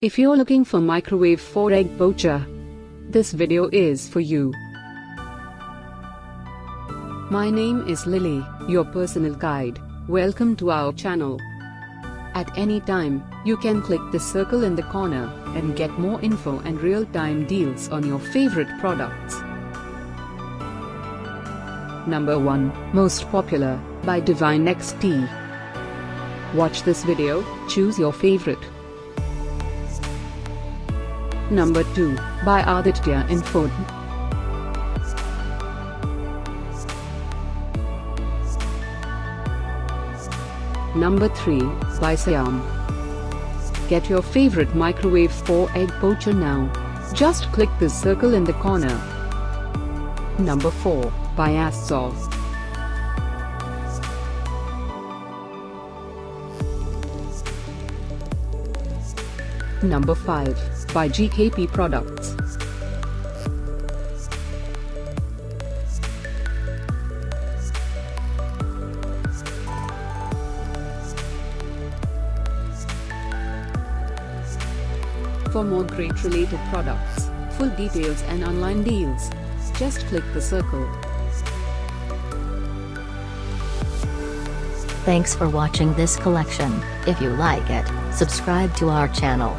If you're looking for microwave for egg poacher, this video is for you. My name is Lily, your personal guide. Welcome to our channel. At any time, you can click the circle in the corner and get more info and real-time deals on your favorite products. Number 1, Most Popular, by DivineXt. Watch this video, choose your favorite. Number 2, by Aditya INFOTM. Number 3, by Saiyam. Get your favorite microwave for egg poacher now. Just click the circle in the corner. Number 4, by ASCZOV. Number 5, by GKP Products. For more great related products, full details and online deals, just click the circle. Thanks for watching this collection. If you like it, subscribe to our channel.